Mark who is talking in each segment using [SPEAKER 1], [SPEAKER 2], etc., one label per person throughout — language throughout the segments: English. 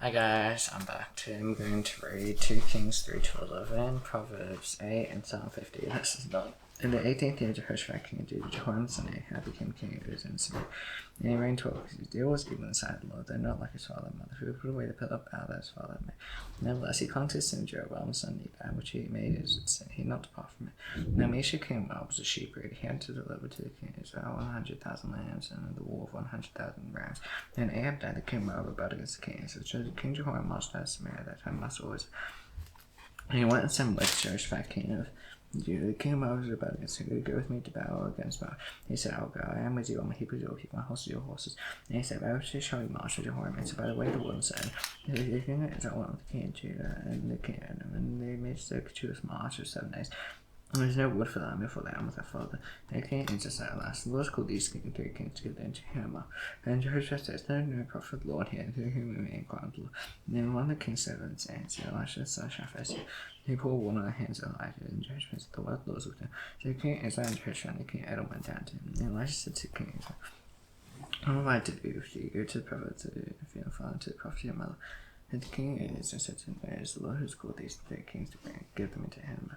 [SPEAKER 1] Hi guys, I'm back. I'm going to read 2 Kings 3 to 11, Proverbs 8, and Psalm 50. This is done. In the 18th year of Jehoshaphat, king of Judah, Jehoram son Ahab became king of Israel and Syria. And he reigned 12 years. His deal was evil in the sight of the Lord, though not like his father and mother, who had put away the pillar of Baal that his father had made. Nevertheless, he clung to his sin of Jeroboam son Nebat, which he made his sin. He did not depart from it. Now Mesha king of Moab was a sheep herder. He had to deliver to the king of Israel 100,000 lambs and the wool of 100,000 rams. And Ahab died, the king of Moab rebelled against the king. So King Jehoram marched out of Samaria at that time, must always. And he went and assembled Jehoshaphat, king of Judah. The king of Moab was about against him. Go with me to battle against Moab. He said, I'll go. I am with you. I'm a Hebrew. You'll keep my horses, your horses. And he said, where shall we march to Jehoram? And so by the way, the woman said, the king of Israel went with the king of Judah and the king of Edom, and they made a circuitous march of 7 days. And there was no wood for them before they with their father. They came into said at last. The Lord called these 3 kings together into him. And Jehoshaphat says, there is no prophet of the Lord here, to whom we may inquire of the Lord. And then one of the king's servants answered, Elisha son Shaphat, he poured water on the hands of Elijah, and Jehoshaphat said, the word of the Lord was with him. So the king of Israel and Jehoshaphat and the king of Edom went down to him. And Elisha said to the king of Israel, what have I to do with you? Go to the prophet of your father, to the prophet of your mother. And the king of Israel said to him, where is the Lord who has called these 3 kings to bring? Give them into him.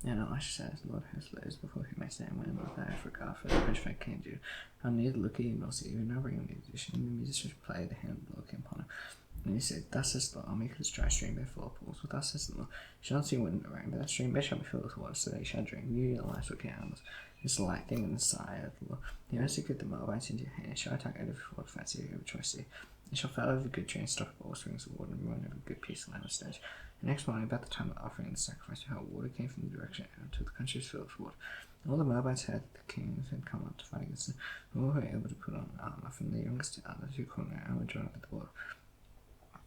[SPEAKER 1] And Elisha says, the Lord has lives before whom I stand, when I have regard for the Jehoshaphat king of Judah. I'll neither look at him nor see him, nor bring a musician. The musician should play the hand of the Lord came upon him. And he said, thus says the Lord, I'll make this dry stream bed full of pools. But thus says the Lord, you shall not see wind nor rain, but that stream bed shall be filled with water, so that you shall drink. You and the livestock animals. It's the light thing in the sight of the Lord. The earth shall give the Moabites into your hand, shall attack every forward fancy over choice sea. It shall fall over good tree and stop all springs of water and run over good piece of land with stones. The next morning, about the time of offering the sacrifice, how water came from the direction until the country was filled with water. All the Moabites had the kings had come up to fight against them. All who were able to put on armor, from the youngest to others who caught their armor, joined up with the water.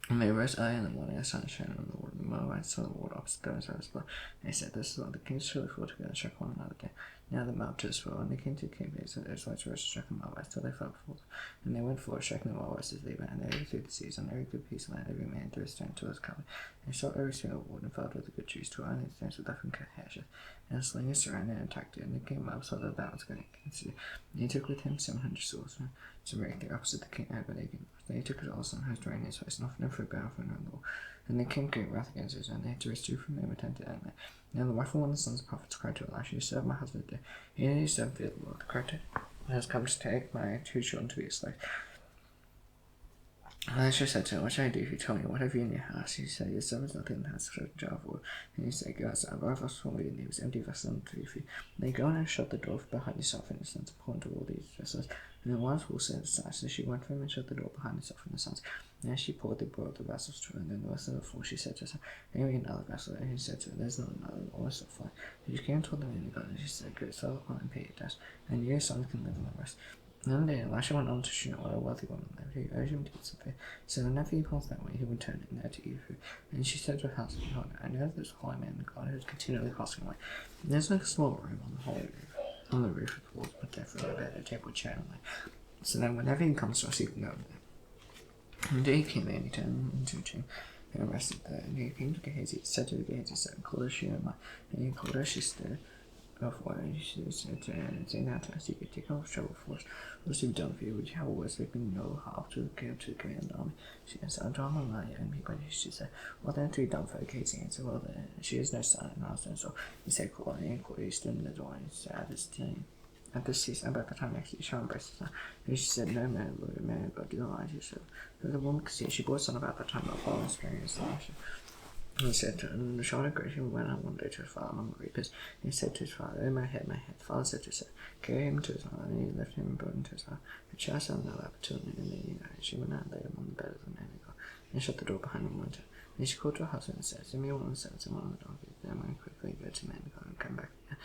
[SPEAKER 1] And they rose early in the morning, the sun shone on the water. The Moabites saw the water opposite those of his blood. They said, this is what the kings surely fought together and struck one another down. Now the Moab to the swell, and they came to the king of Israel, the Israelites rose to strike the Moabites till they fell before them. And they went forward, striking the Moabites as they went, and they overthrew the seas on every good piece of land, every man threw a stone to his cover. And they shot every stream of water and filled with the good trees, to only the stones were left from Kahasha. And the slingers surrounded and attacked it, and the king of Moab saw that the battle was going against it. And he took with him 700 swords, to break there opposite the king had been again. Then he took his also and to reign in his place, and offered him for a battle for another law. And the king great wrath against Israel, and they had to rescue from him attempted enemy. Now the wife of one of the sons of the prophets cried to Elisha, you serve my husband today. He and his servant feared the Lord. The cried, has come to take my 2 children to be his slaves. Elisha said to him, what shall I do if you tell me, what have you in your house? He said, your servant is nothing in the house except a jar of oil. And he said, go outside, borrow a vessel from me, and there was empty vessel and 3 feet. Then go in and shut the door behind yourself and the sons, and pour into all these vessels. And the wives will set aside. So she went from him and shut the door behind herself and the sons. And as she poured, they brought the vessels to her. And then the rest of the 4, she said to herself, anyway, another vessel. And he said to her, there's not another, all is so fine. And she came and told the man of God, and she said, go, sell upon and pay your debts, and you and your sons can live in the rest. Another day, Elisha went on to Shunam, where a wealthy woman lived. He urged him to get some food. So whenever he passed that way, he would turn in there to eat food. And she said to her husband, I know that there's a holy man in God who is continually passing away. And there's like a small room on the holy roof, on the roof of the walls, but there for a bed, a table, a chair, and like. So then whenever he comes to us, he can go over there. And he came in, he turned into a tomb, and rested there. And he came to Gehazi, said to Gehazi, said, call her Shunam. And he called her, she stood. Of what she said to her, and saying that to us, you could take off trouble for us. What's you've done for you? Would you have always been no help to the command army? She answered, I'll draw my money and be ready. She said, well then to be done for Casey answered, well then she has no son and I son. So he said, call her and call you stood in the door and said at this season about the time next you shall embrace the son. And she said, no man, Lord, man, God, do not lie to yourself. So the woman could see she bore a son about that time of fall and spring and slash. And he said to him, the child of Gresham went out one day to his father among the reapers. And he said to his father, oh, my head, my head. The father said to his son, carry him to his mother. And he lifted him and brought him to his mother. The child sat on her lap until noon, and then she went out and laid him on the bed of the man of God, and shut the door behind him and went out. And she called to her husband and said, send me one of the servants and one of the donkeys. Then I quickly go to the man of God and come back again.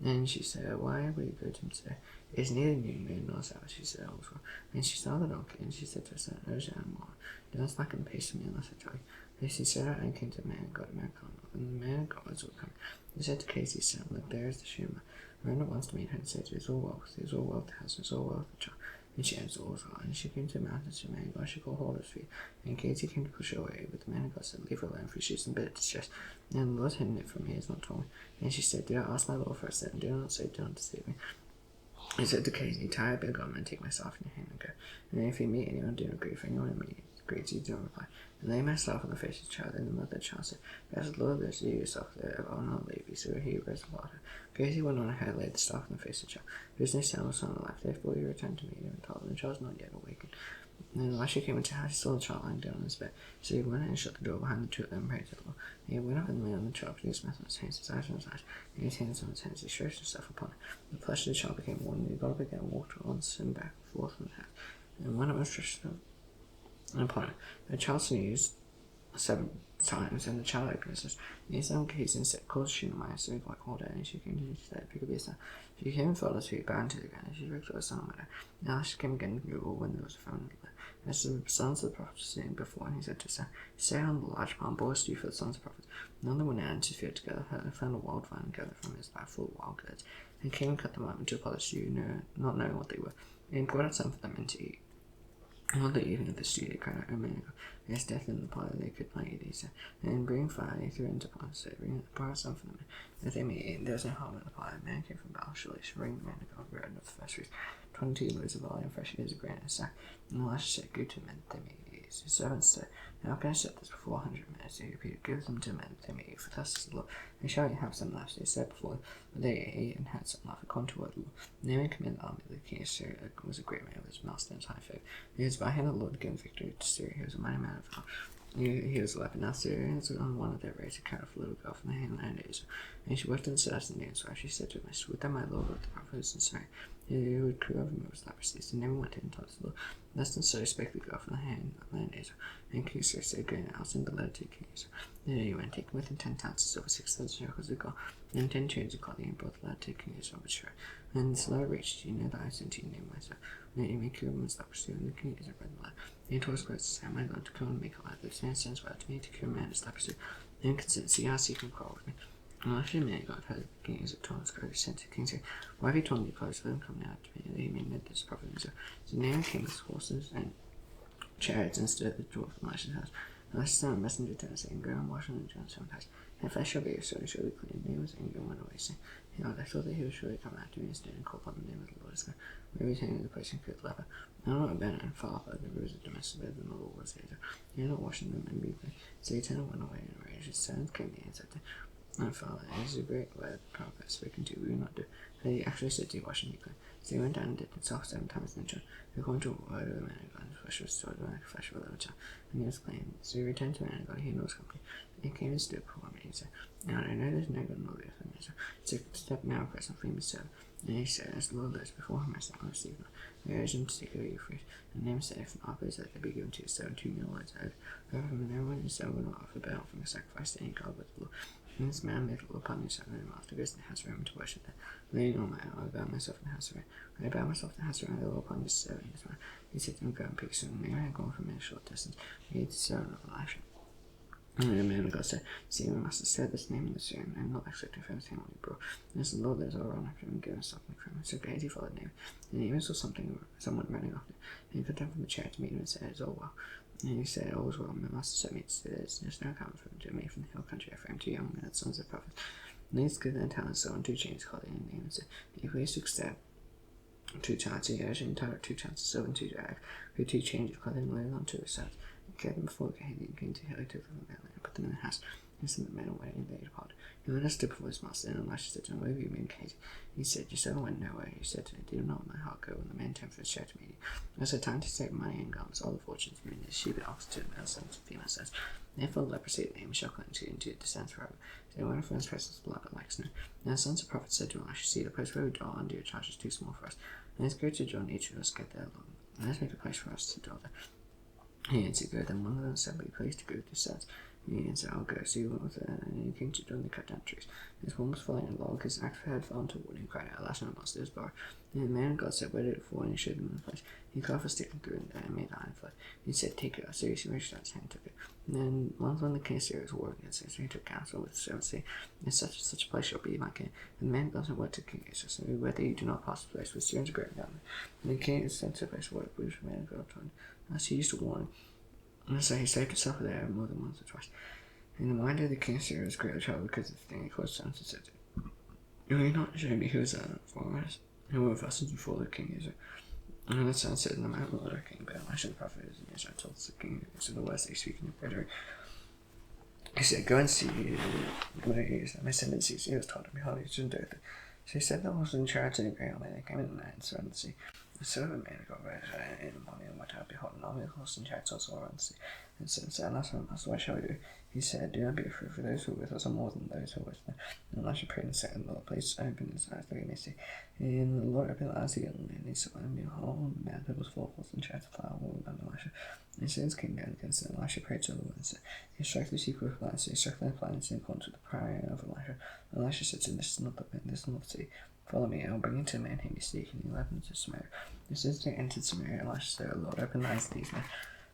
[SPEAKER 1] And she said, why will you go to him today? It is neither new moon nor Sabbath, she said also. And she saw the donkey, and she said to her son, urge the animal, do not slacken the pace of me unless I tell you. And she set out and came to the man of God, and the man of God was overcome. He said to Casey's son, look, there is the Shunam. Ran at once to meet her and said, it is all well with the house, it is all well with the child. And she answered, all is well. And she came to the mountains to the man of God, she called hold of his feet. And Casey came to push her away, but the man of God said, leave her alone, for she is in bitter distress. And the Lord hidden it from me, has not told me. And she said, do not ask my Lord for a sin, do not say, do not deceive me. He said to Casey, tie a big garment and take myself in your hand and go. And if you meet anyone, do not grieve for anyone in me. Great C.Jun replied, and lay myself on the face of the child, and the mother of the child said, As the Lord lives, you yourself there, I will not leave you. So he rose and followed her. Gracie went on ahead, laid the staff on the face of the child. There was no sound or sign of life. Therefore he returned to meet her and told him the child was not yet awakened. And while she came into the house, she saw the child lying down on his bed. So he went and shut the door behind the two of them and prayed to the Lord. And he went up and lay on the child, put his mouth on his hands, his eyes on his eyes, and his hands on his hands. He stretched himself upon it. The flesh of the child became warm, and he got up again and walked on and back and forth from the house. And when it was stretched upon it, the child sneezed 7 times, and the child opened his eyes. And he sang keys and said, Call Shinamai, so he called her, and she came to his bed, pick up his son. She came and fell at his feet, bowed to the ground, and she spoke to her son with her. Now she came again to Google when there was a family there. As the sons of the prophets were sitting before, and he said to his son, Stay on the large palm boys do for the sons of the prophets. None went out into the field together, and found a wild vine and gathered from his bag full of wild gourds, and came and cut them up into a potted stew, not knowing what they were. And he brought out some for them to eat. And on the evening of the stew, they cried out, O man, there's death in the pot, they could not eat, he said. And bring fire, they threw it into the pot, and said, Pour out some for them, that they may eat. And there was no harm in the pot. A man came from Baal Shalish, bring the man of God bread of the first fruits, 22 loaves of barley and fresh ears of grain in a sack. And Elisha said, Give to men that they may eat. His servants said, How can I set this before 100 men? So he repeated, Give them to men that they may eat, for thus is the Lord. They shall have some left. They said before them, but they ate and had some left, according to what the Lord. And Naaman commanded the army of the king of Syria, was a great man with his master and his high faith. He was by hand of the Lord given victory to Syria. He was a mighty man of valor. He was a weapon. Now Syrians on one of their raids to carry off a little girl from the hand of Israel. And she worked in the service and danced. So she said to him, Would that my Lord were the prophets in Syria, he would cure over me with leprosy. So Naaman went in and told the Lord. Less than so spake the girl from the hand of Israel. And King Syria said, Go now, send the letter to King Israel. Then he went, taking with him 10 talents of silver, 6,000 shekels of gold, and 10 chains of clothing, and brought the letter to King Israel with Syria. And this letter reached you, know that I sent to you, name myself. And that you may cure woman's leprosy. And the King Israel read the letter. And he told his clothes to say, Am I going to come and make a letter? This man sends word to me to cure a man's leprosy. Then consider, see how he can quarrel with me. And after the man God heard the King Israel told his clothes, sent to the King saying, Why have you torn your clothes? Let him come now to me, that he may know this prophet Israel. So Naaman came with horses and chariots and stood at the door of Elisha's house. Elisha sent a messenger to him, saying, Go and wash in the Jordan 7 times. And if I shall be your sword, shall be clean. Naaman was angry and went away, saying, I thought that he would surely come after me and stand and call upon the name of the Lord his God. Where he came to the place and cured the leper. Now not abandoned and far by the rivers of Damascus, where the Lord was there. He had not washing them and be clean. So he turned and went away in a rage. His servants came near and said to him, My father, it is a great word the prophet has spoken to you, we will not do. But he actually said to you, Wash and be clean. So he went down and dipped himself 7 times in the Jordan, according to the word of the man of God, and his flesh was restored like the flesh of a little child, and he was clean. So he returned to the man of God, he and all his company. And he came and stood before me, and he said, Now I know there's no God nor the earth in Israel. So step now, present for me, serve. And he said, As the Lord lives before him, I shall not receive not. I urged him to take away your fruit. And Naaman said, If not, please let there be given to you 2 meal loads out of him, and everyone in Israel will not offer burnt offering a sacrifice to any God but the Lord. And this man made a little upon his son, and after goes to the house of him to worship there. Laying on my arm, I bowed myself in the house of him. When I bowed myself in the house of him, I looked upon his servant, his man. He said to him, Go and pick soon. And Naaman had gone from a short distance. He had the servant of Elisha. And the man of God said, See, my master said this name in the Syrian, and not expecting for anything what he brought. And as the Lord lives, I'll run after him and give him something from him. So Gehazi followed Naaman. And Naaman saw someone running after him. And he got down from the chariot to meet him and said, It's all well. And he said, All is well. My master sent me to say there's no coming from to me from the hill country Ephraim, 2 young men, sons of prophets. And these good their talents, so on 2 chains clothing. And Naaman said, If we to accept 2 talents, he urged him to tie 2 talents of silver and 2 daggers, with 2 chains of clothing, and laid on 2 his sons. He carried them before Gehazi and came to Hill, took them from and put them in the house. And sent the men away, and they departed. He went and stood before his master, and Elisha said to him, Where have you been, Gehazi? He said, Your servant went nowhere. He said to him, Did not my heart go when the man turned for his chariot to meet you? I said, Time to take money and garments, all the fortunes of men, his sheep and oxen, male sons and female sons. Therefore the leprosy of Naaman shall cling to you into the descent forever. So he went from his presence blood like snow. Now the sons of prophets said to Elisha, See, the place where we dwell under your charge is too small for us. And let's go to John, each of us get there alone. And let's make a place for us to dwell there. He answered, Go. Then one of them said, Be pleased to go with your sons. And he answered, I'll go. So he went with her, and he came to John, they cut down trees. His one was falling in a log, his axe head fell into wood, and he cried out, Alas, no master, his bar. And the man of God said, Where did it fall? And he showed him in the place. He cut off a stick and threw it in there, and made the iron fly. He said, Take it. So he reached out his hand and took it. And then once when the king of Syria was warring against him, so he took counsel with the servants, saying, In such and such a place shall be my king. And the man of God said, What to King Israel? So whether you do not pass the place, with Syrians are great down there. And the king sent to the place where the man of God told him. As he used to warn him. And so he saved himself there more than once or twice. And the mind of the king of Syria was greatly troubled because of the thing he closed down and said to him, Will you not show me who is for us? Who will of us is before the king Israel? And the son said, no matter what our king, but I should the prophet is, and Israel told the king, so the West they speak in the better. He said, go and see what it is. My son didn't see, he was told him, behold, he shouldn't do it. So he said, the horse in charge of the great army, they came in the night and surrounded the sea. The son of a man got ready in the morning and went out, behold, an army of horse and chariots also around the sea. And son said, Master, what shall we do? He said, do not be afraid, for those who are with us are more than those who are with them. And Elisha prayed and said, Lord, please open his eyes that he may see. And the Lord opened the eyes of the young man, and he saw, and behold, the man who was full of horse and chariots of fire all around Elisha. And his sins came down against him. Elisha prayed to the Lord and said, he struck the sea with lights, he struck the planets in accordance with the prayer of Elisha. And Elisha said to him, this is not the man, this is not the sea. Follow me, I will bring you to a man whom you seek, and he led him to Samaria. As soon as they entered Samaria, Elisha said, Lord, open the eyes of these men.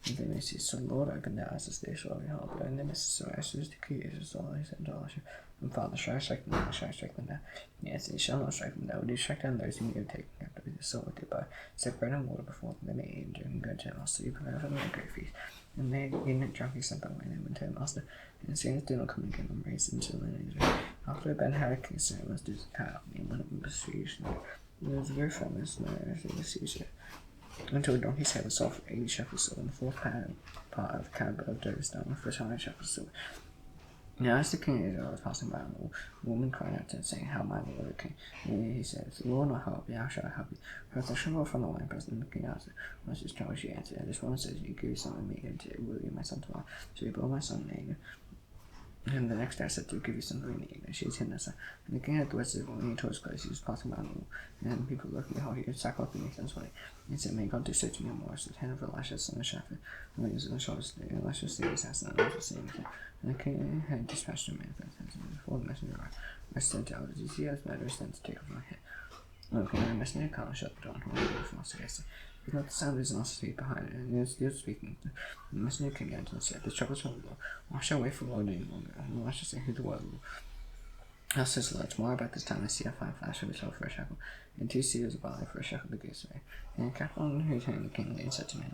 [SPEAKER 1] And they may see. So the Lord opened their eyes as they saw, behold, they were in the midst of Samaria. So as the king saw, he said to Elisha, and Father, shall I strike them down, shall I strike them down? Yes, he shall not strike them down, but he strike down those whom you have taken captive with the sword, thereby set bread and water before them, they may eat and drink and go to their master. You prepare for them a great feast. And they eat and drank, he sent them away, and they went to their master. And as soon as did not come again, and raised them to the land of Israel. After Ben-Hadad king Syria was cut out, and when it was besieged, there was a very famous man as they besieged it. Until the donkey's head was sold for 80 shekels silver, and the fourth part of the cab of dough was done for 100 shekels silver. Now as the king of Israel was passing by, the woman cried out to him, saying, How mighty Lord the king? And he said, If the Lord not help you, how shall I help you? For if the sugar from the wine press, then the king answered, What's this trouble? She answered, This woman says, You give something me, and will you my son tomorrow? So he brought my son Nagin. And the next day I said to give you some green eating, and she was hidden as and the king had the words of when he tore his clothes, he was passing by the wall, and people looked, behold, he had sackcloth beneath his body. And said, May God do so to me more, as the hand of Elisha, son of Shaphat, and when he was in the shoulders, Elisha slew his assassin, and Elisha seeing him. And the king had dispatched a man for the before the messenger arrived. I said to Elisha, Did you see his murderers then to take off my head? Okay, the messenger came and shut the door and hold the door for us. He not the sound of his master's feet behind it, and he was still speaking. The messenger came down to him and said, The troubles from the Lord. Why shall I wait for the Lord any longer? And Elisha said, Who the word of the Lord? Thus says the Lord, tomorrow about this time I see a fine flash of a soul for a shekel, and 2 seals of barley for a shekel to goose away. And the captain who came the king and said to me,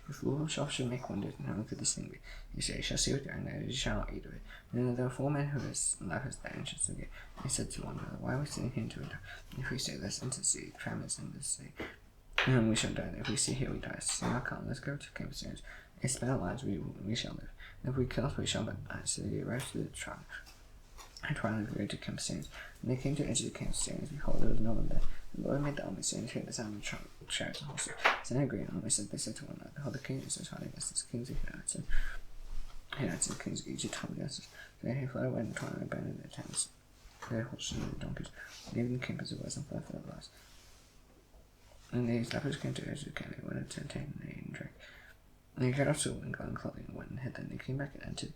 [SPEAKER 1] If the Lord shall make wonders, and how could this thing be? He said, You shall see with your own eyes, you shall not eat of it. And there were 4 men who was left his there, and should forget. And he said to one another, Why are we sitting here to it? If we say this into the sea, the famine is in the sea. And we shall die. If we see here, we die. So now come, let's go to King Syrians. If spare our lives, we shall live. And if we kill us, we shall but die. So they arose to the trial. I tried to go to King Syrians. And they came to enter the King Syrians. Behold, there was no one there. The Lord made the army Syrians hear the sound of the chariots and horses. So they agreed on. They said to one another, Behold, the king is hiding against us. Kings of Hittites and kings of Egypt hung against us. So they fled away and tried to abandon their tents, their horses and their donkeys, leaving the king as it was and fled for their lives. And these lepers came to Israel, and they went to obtain and ate and drank. And they cut off silver and gold and clothing and went and hid them. They came back and entered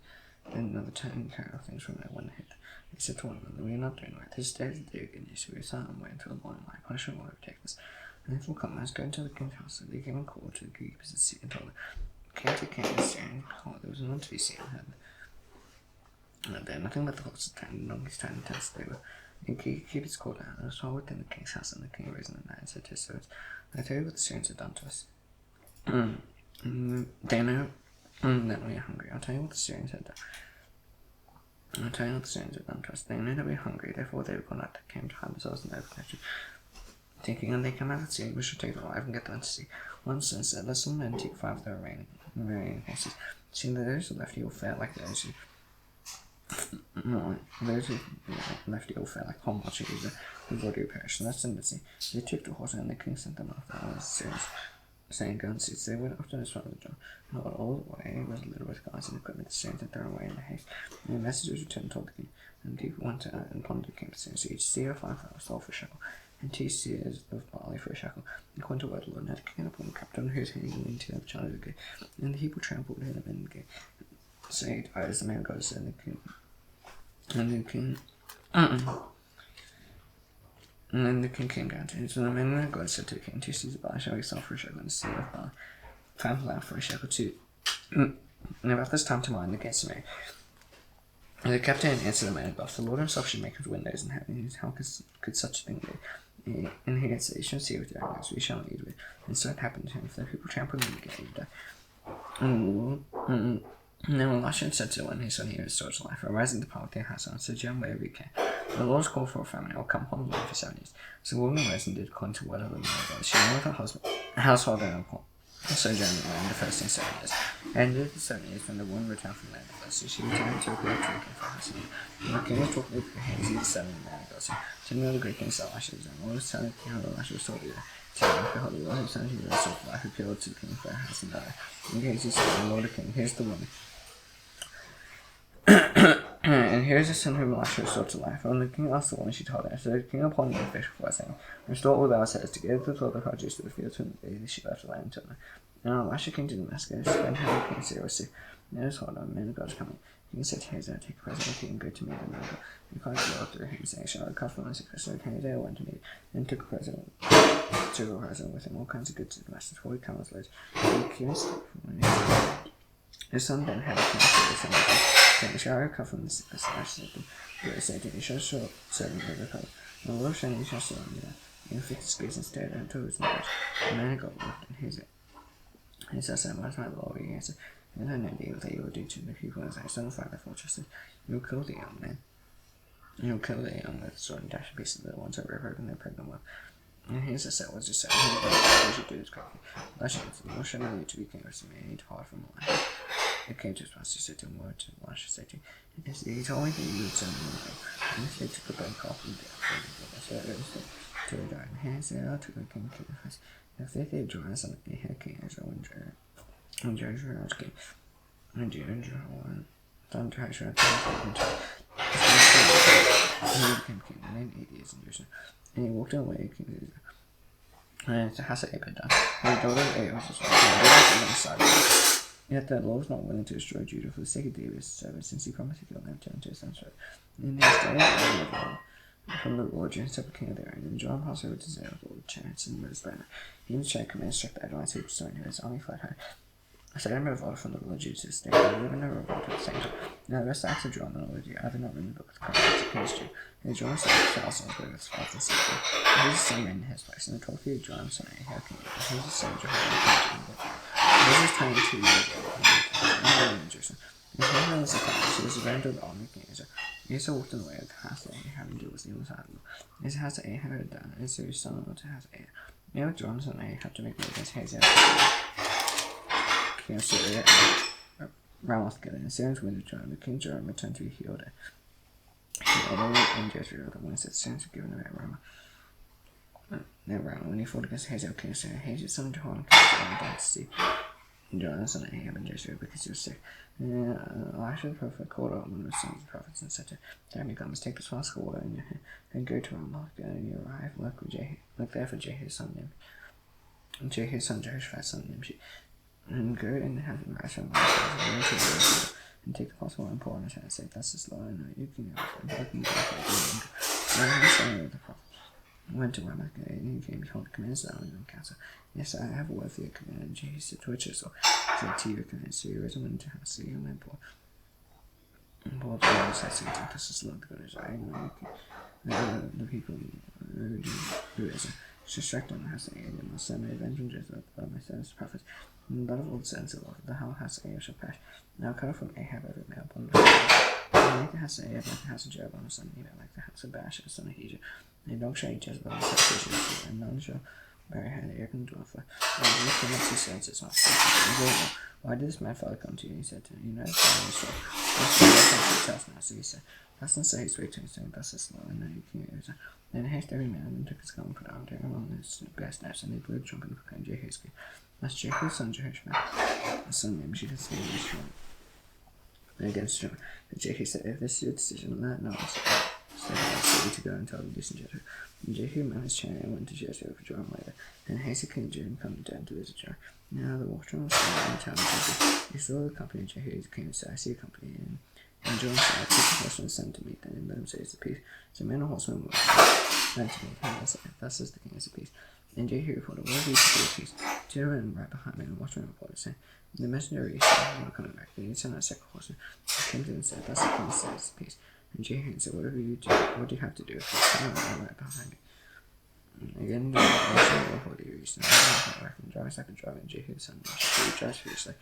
[SPEAKER 1] another time and carried off things from their went and hid. They said to one another, We are not doing right. This day is the day again, so we are silent and wait until the morning light. Punishment will overtake us. And if will come, let's go into the king's house. So they came and called to the keepers of the sea and told them, Came to the king and staring, behold, there was none to be seen in heaven. And there nothing but the horses and donkeys tied in tents they were. And the keepers called out, and saw within the king's house, and the king arose in the night and said to his servants, I tell you what the Syrians have done to us. They know that we are hungry. I'll tell you what the Syrians have done. I'll tell you what the Syrians have done to us. They know that we are hungry, therefore they have gone out that came to hide themselves in the open country. Thinking, and they come out of the sea, we shall take them alive and get them into the sea. One son said, Let some men take 5 of the remaining horses. Seeing that those who left you will fare like those who left you will fare like palm watching whose body will perish. And that's in the sea. They took the horses, and the king sent them after all the Syrians, saying, Go and see. So they went after this from the John. And all the way was little with guards and equipment, the Syrians had thrown away in the haste. And the messengers returned and told the king. And the people went out and plundered the king of Syria. So each seer of 5 sold for a shekel, and 2 seers of barley for a shekel. And according to the word of the Lord, and the king upon the captain who was hanging into the charge of the gate. And the people trampled him in the gate. So he died as the man of God said, and the king then the king came down to him. So the man of God said to the king, 2 seers of barley shall we sell for a shekel, and a seer of barley 5 flour for a shekel too. And about this time tomorrow in the gate of Samaria. And the captain answered the man of God, The Lord himself should make his windows in heaven. How could such a thing be? And he had said, You shall see with your own eyes, we shall not eat of it. And so it happened to him, if the people trampled him in the gate, he would die. And then Elisha said to one who saw he restored to life, arise in the power of their house and sojourn wherever you can. The Lord's call for a family will come upon the land for 7 years. So the woman arose and did according to what of the Lord. She knew her household and sojourned in the land the first 7 years. And in the 7 years when the woman returned from the land of so she returned to a great Greek and for her son. And the king was talking with the hands of the 7 men of God. To know the Greek and said, Elisha was and was telling how Elisha was told you. Behold, the Lord who sent you the sword who killed to the king for her house and died. In case he said, the Lord the king, here's the woman. And here's the son whom Elisha restored to life. When the king asked the woman, she told him, so the king appointed an official for her, saying, restore all thou hast together with all the produce of the fields from the day that she left the land until now. And Elisha came to Damascus, and how the king said, was sick. Now hold on, man of God is coming. The king said to Hazael, take a present of the king and go to meet the man of God. And cried the Lord through him, saying, shall I cut from my sickness? So Hazael went to meet, and took a present with him, all kinds of goods and Damascus, 40 camels loads. And the king said, his son then had a counsel with him, saying, shall I cut from the sickness? And I said to him, you said to him, you shall show servant of the cover. And the Lord said, you shall show him that. And he fixed his gaze and stared until it was knowledge. The man of God looked, and Hazael said, what is my Lord? He answered, and I know the evil that you will do to the people as I stand by the fortresses. You will kill the young men. You will kill the young with the sword and dash to pieces the ones that were hurt and their pregnant with. And Hazael said, was just said, you should do this quickly. Elisha answered, the Lord shall know you to be king over me, and he departed from the land. It came to his master, said to him, what did Elisha say to you? And he told me that you would send me to go. And he took a bed call from the so it was to the dark. And Hazael took the king of his. And if they did join us on the head king Israel and Joshua was king. And Joshua done to Joshua and he became king and then 8 years in Jerusalem. And he walked away king of Israel. And to Hazael done. And the daughter of Ahab was alongside. Yet the Lord was not willing to destroy Judah for the sake of David's servant, since he promised to kill them to his son's servant. And they stayed from the Lord, Jun king of their own, and John passed over to Zerah, the Lord, chariots and rose banner. He and Shai commanded struck the Adonai who was in his army fled home. So they revolted from the Lord Jesus' day, and lived in a revolt at the same time. Now the rest of the acts of John the Lord, I did not read in the book of the Proverbs against you. And John said, thousands of his fathers and said, and his son reigned in his place, and the 12th year of John, son of Ahab, king of Israel, his son Jehoiakim, this is 22 years old, and in Jerusalem. And Haman was the father, she was the granddaughter of the army king Israel. Asa walked in the way of the house that Ahab and was the other side of them. His house that Ahab had done, and so his son-in-law to house Ahab. Now John, son of Ahab, to make war against Hazael, king of Syria, and Ramoth Gilead. And Syrians went to Joram. The king Joram returned to heal it. And Jezreel, the ones that Syrians had given away at Ramah. Now Ramah, when he fought against Hazael, king of Syria, Hazael, son of Jehoram, king of Syria, died to sea. And Joram, son of Ahab, and Jezreel, because he was sick. And Elisha the prophet called out one of his sons of the prophets and said to him, you must take this flask of water in your hand, and go to Ramah, and you arrive, look there for Jehu's son named, and Jehu's son Jehoshaphat's son named she. And go and have him rise from the and take the flask of water and pour on his head and say, thus is the Lord, I know you can go and I can go for and the son of the prophet went to Ramah, and he came, behold, the commanders of the army and counsel. Yes, I have a word for your command. And Jehu said to Israel, said to your command, so you rose and went to house, so you went Paul. And Paul the Lord said, saying, this is the Lord God of Israel, and the people who is shall strike down the house of Ahab, and will send my revenge on Jezebel by my servants the prophets, and the blood of all the sons of the Lord, the whole house of Ahab shall perish. Now cut off from Ahab every male born of and make the house of Ahab like the house of Jeroboam the son of Nebat, like the house of Baasha the son of Egypt. And a dog shall eat Jezebel and such as Israel, and none shall bury her in the earth and dwell for. And you cannot see sons as well. Why did this mad fellow come to you? He said to him, you know, it's very strong. Now, so he said, thus and so he spake to him, saying, thus is the Lord, and now you can use it. Then haste every man, and took his gun and put out to him on his best knives, and they blew the trumpet and proclaimed Jehu's king. Thus Jehu's son Jehoshaphat, the son named she was against Jun. But Jehu said, if this is your decision, let no one say I to go and tell the decent Jezreel. And Jehu mounted his chariot and went to Jezreel for Joram later. And Hazael king of Judah come down to visit Joram. Now the watchman was standing in the town of Jezreel. He saw the company of Jehu came and said, I see a company. And Joram said, take the horsemen and send to meet them, and let him say it's the peace. So men and horsemen were sent to meet him, and said, thus is the king is the peace. And Jehu reported, what have you to do with peace? Two men right behind me, and the watchman reported, saying, the messenger reached him, not coming back. Then he sent out a second horseman. He came to him and said, thus the king says peace. And Jehu said, whatever you do, what do you have to do with this? Come on, right behind me. And again, the watchman reported, he reached him, and drives like a driver, and Jehu, son of Jehu, drives fiercely.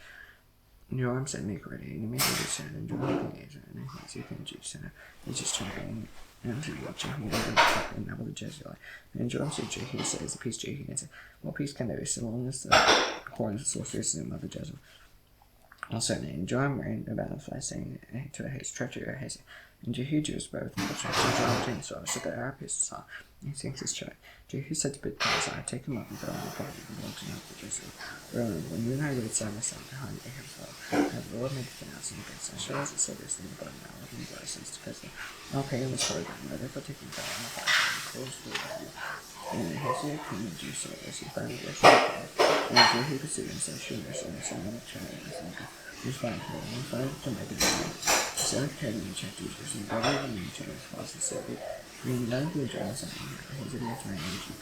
[SPEAKER 1] Joram said, make ready, and immediately said, and Joram can age, and he can do so. He just turned and to watching him and now with Jezreel. And Joram said, Jehu says, the peace Jehu, and said, what peace can there be so long as the horns of sorcerers in Mother Jezreel? Also, and Joram ran about the fly, saying to his treachery, and Jehu Jews both, and Joram James, so the Arabist saw, and he thinks his child. Jehu said to Bidkazar, take him up and go on the body and walk to Mother Jezreel. Remember, when you and I read Simon behind Ahab's have the Lord made the announcement against us. Show us the saviors in the bottom now, with the blessings to President. Okay, let's go again. Therefore, taking down on the fire and close the value. And Hosea came and Jews said, as he finally worshiped God. And Jehu pursued and said, show mercy and son of China and son of who's fine for him, and find to make it down. So I carried in check Jesus, and brother and me to his cause and said, we none to enjoy something here, but he's a bit of my energy.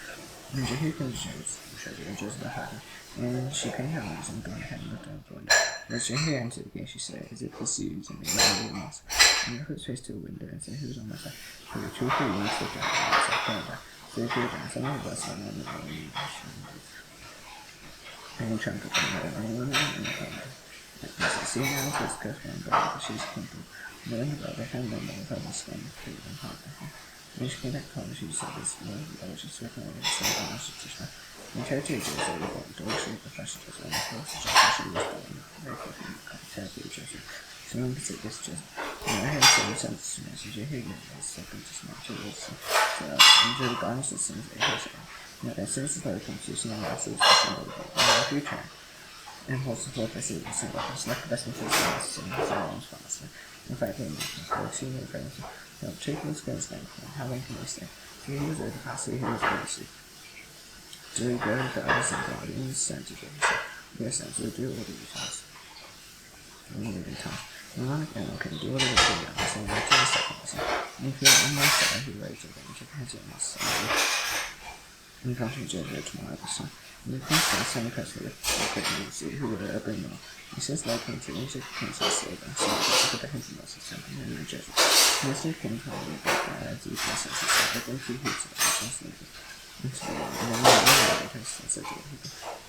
[SPEAKER 1] And Jehu comes to Jezebel had her, and she paid her eyes and gone ahead and looked out the window. As Jehu entered again, she said, as if pursued, and made no remarks. And he put his face to the window and said, who was on my side? For the truth of you looked out and said, Canada. So he peered down, some of us on the morning, and he turned to the window, and see now if it's good for God, but she's simple. Knowing about the hand and the other skin, food and hard. When she came back home, she said this was she swept over and said, I should teach her. And her teachers said, we want to actually professionals and the course she was doing. Very quickly, therapy teacher. So when we said this, just, I had some sense message here, it's second to smart to this. So, enjoy the garnish of sins they have. Now, since the constitution and also the future. And holds the floor for the single person, like the best in physics and silence faster. In fact, they make the two new friends. No, taking his guns down, how long can they stay? So he was over the past 3 years previously. Do we go to the other side of the instant to get himself? Yes, and so do all the details. We need in time. And I'm like, okay, do all the details, so we'll take a second lesson. And if you're on my side, he raised it, and took hands in this. And come to Jezreel tomorrow this time. The princess sent a press with the see who would bring them. He says like him to music princess slave and so he took the hands of us and then Jezreel. Mr. King probably got as the princess said, but then he hates it and translated into the world. And then the princess said to him,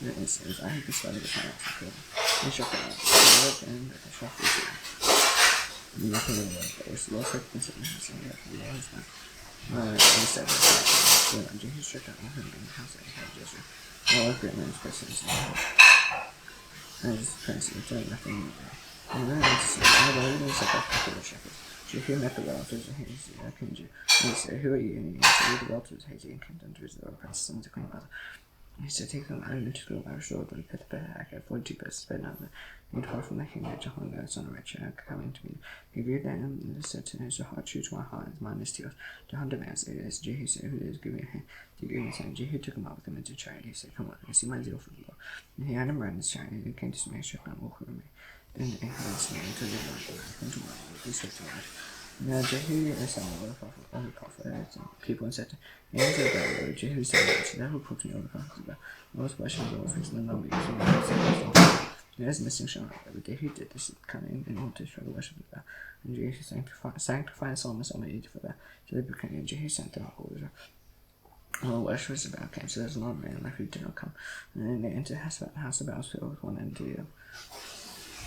[SPEAKER 1] the instance, I have decided to find out the film. He shook it out, the world and the shop was here. The nothing of the world, but was lost like this and has and the world is now. He said that he stripped out of him in the house and had Jezreel. All of Greenland's persons and his prince doing nothing new. And then I said, I know there's a couple of shepherds. Jehu met the relatives of his King. He said, who are you? And he said, the relatives of his and came down to his little prince and the queen mother. He said, take them out and took them out of sword, but he put the bed back at 42 best bed now. He depart from the king of Jehovah, son of Rachel, coming to me. He viewed them and said to his heart, true to my heart, his mind is tears. Jehovah demands, it is Jehu said, who is giving a hand? To give his hand. Jehu took him out with him into chariot. He said, come on, I see my zeal for the Lord. And he had him run his chariot, and he came to Samaria, struck down walk with me. Then he had Samaria to live on the earth, and tomorrow, he said to us. Now Jehu assembled all the prophets and people and said to him, answer about the Lord. Jehu said, that who put me all the prophets about. Most questions all fixed in the number, so I there is missing shown but Jehu did this coming and wanted to show the worship of God. And Jehu sanctified Solomon for that. So they became, and Jehu sent them all Israel. All worship was about came, so there's a lot of men like who did not come. And then they entered the house of Baal filled with one end to the other.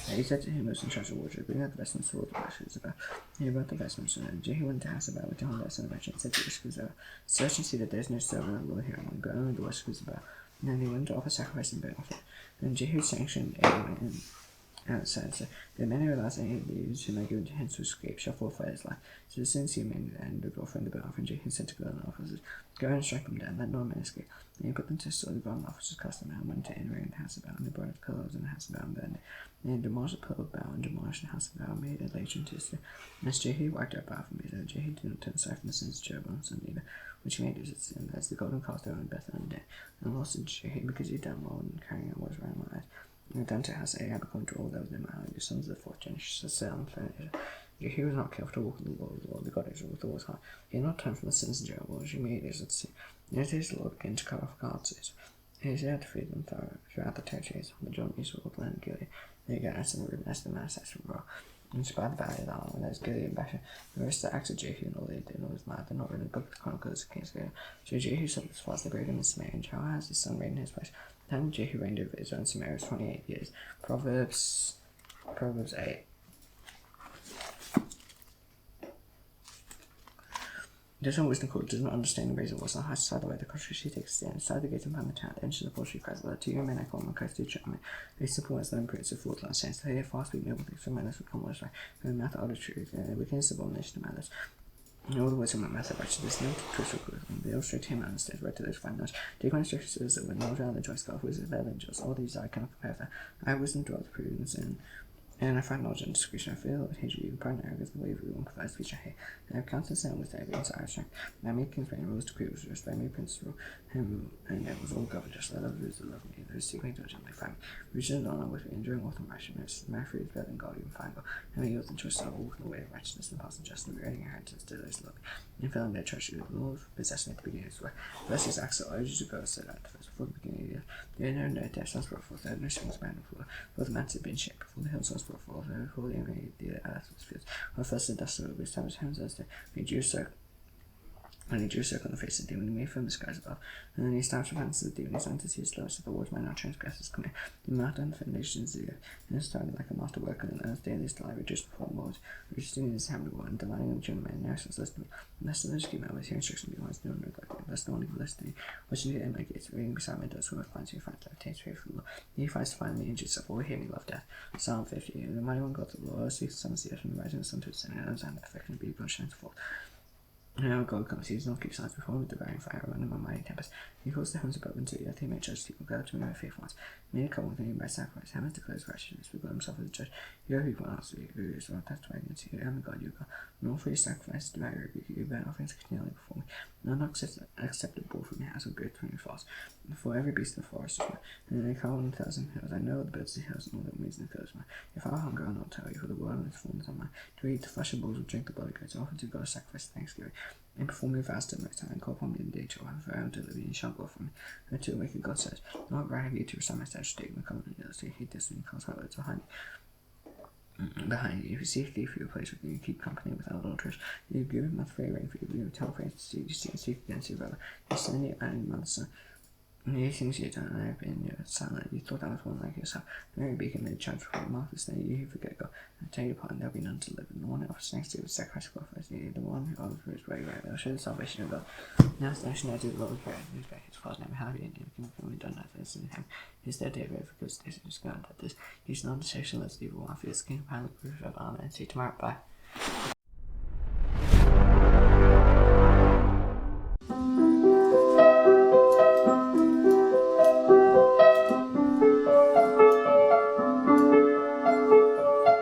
[SPEAKER 1] He said to him who was in charge of wardrobe, bring out the vestments for all the worshippers about. He brought the vestments, and Jehu went to the house about with Jehovah, son of Rachel, and said to the worshippers about, search and see that there is no servant of the Lord here among go only the worshippers about. And then they went to offer sacrifice and burnt offering. Then Jehu sanctioned a man outside, so the men who allows any of these who may go into hands to escape shall forfeit his life. So the since he made and the girlfriend the burnt offering, Jehu said to the golden officers, go and strike them down, let no man escape. And he put them to sword, the golden officers cast them out, and went to enter in the house of Baal, and they brought the pillars in the house of Baal, and burned it. And they demolished the pillar of Baal, and demolished the house of Baal, and made it later into history. And as Jehu wiped out Baal from Israel, Jehu did not turn aside from the sins of Jeroboam, son of Nebat, which he made his sin, as the golden calf there in Bethel and Dan. And lost in Jehu, because he had done well in carrying out what was right in my eyes. And done to house Ahab according to all that was in my eye, the sons of the fourth generation, set on planet Israel. Jehu was not careful to walk with the Lord, the God of Israel, with all his heart. He had not turned from the sins of Jeroboam, which he made Israel to sin. And as the Lord began to cut off God's Israel, he had to feed them throughout the territories of the Jordan, Israel, the land of Gilead. They got us and Reuben, as the Manasseh from Rock. And by the valley of the Arm, and there's Gilead and Bashan. The rest of the acts of Jehu and all they did, and all his mouth, and not written in the book of the Chronicles of Kings of Gilead. So Jehu said as far as they buried him in Samaria, and Jehoahaz his son reigned in his place. The time Jehu reigned over Israel and Samaria was 28 years. Proverbs Proverbs 8. Does not wisdom called, does not understand the reason, was not high side the way the country she takes a stand, inside the gate upon the town, enters the poultry cries aloud, to your men I call my Christ to charm. They simple as them prince of fools on sense, they fast speak noble things, for manners will come with right, and the mouth of the truth, and the wickedness of abomination of malice. And all the words of my mouth are righteousness, no truth or good, and they illustrate him and understand right to those fine knowledge. Take my instructions that when knowledge and the joy God, who is their angels, all these I cannot compare that. I have wisdom dwells prudence and I find knowledge and discretion. I feel that hate you, pride and arrogance, the way everyone provides speech I hate. I have countenance and with evidence I strength. I made kings reign, rules to create was just. I made princes rule him, and it was all governed just. I love those that love me, those seeking diligently find me. Reaching and honor with me, enduring wealth and righteousness. My fruit is better than God, even find God. And I yield and choice, I walk in the way of righteousness and pass and justice, and earning inheritance to those love me. And filling their treasure, the Lord possessed me at the beginning of his way. Blessed is acts that urges to go, said at the first before the beginning of the year. There are no deaths, that's brought forth, there are no springs bound before. For the mountains have been shaped, before the hills was brought forth, before the earth was filled. When first the dust of the established heavens as they made you circle. And he drew a circle on the face of the demon, and made firm the skies above. And then he established the hands of the demon, his entity is low, so the words might not transgress his command. He marked down the foundations of the earth, and it started like a master worker, and earth daily still I reduced before Lord, reducing his hand of and delighting in the children of man, now since listen to me. Unless the village keep my ways, hear instruction, be wise, no one neglect me. Unless no one evil listen to me, watching the end my gates, reading beside my doors, who finds me, finds life, takes favor from the Lord. He finds to find the angels of all, hear me, love death. Psalm 50. The mighty one God, the Lord, speaks the sun of the earth, and the rising of the sun to its setting, and the perfection of beauty, shines forth. And now God comes, he does not keep silence before him with devouring fire, around him a mighty tempest. He calls the heavens above into the earth, he may judge people, gather to me my faithful ones. He made a covenant with me by sacrifice, heaven declares righteousness, revealed himself as a judge. You are people else, who is well testified against you, I am the God, you God. Nor for your sacrifice do I rebuke you, burnt offerings continually before me. None acceptable from your house of great from your false. For every beast of the forest is mine, and they call 1,000 hills. I know the birds of the hills, and all that means in the fields mine. If I hunger, I'll not tell you, for the world and its fullness on mine. To eat the flesh of bulls or drink the blood of goats, offer to God a sacrifice of thanksgiving. And perform your fast at most time, and call upon me in the day to have found to live, and you shall go from me. And to wicked God says, not I have you to recite my statutes, take my covenant, and to hate this, and cause my words behind you. If you seek thee for your place with you, you keep company without adulterers. You give him a free rein for you, you tell friends to see, you seek against your brother. You send your own mother, son. These things you have done, and I have been silent. You thought I was one like yourself. Mary beacon made charge for you. Mark this day, you who forget God. I tell you upon, there will be none to live. And the one who offers thanks to you with sacrifice glorifies you. The one who offers his way right, I'll show the salvation of God. Now it's the nation I do the Lord prayer. Whose back his father's name, how be in him, can be done nothing in him. His dead day, for good days, and his God that this. He's not a sexual as evil one, for his king, pilot, proof of armor, and see tomorrow. Bye.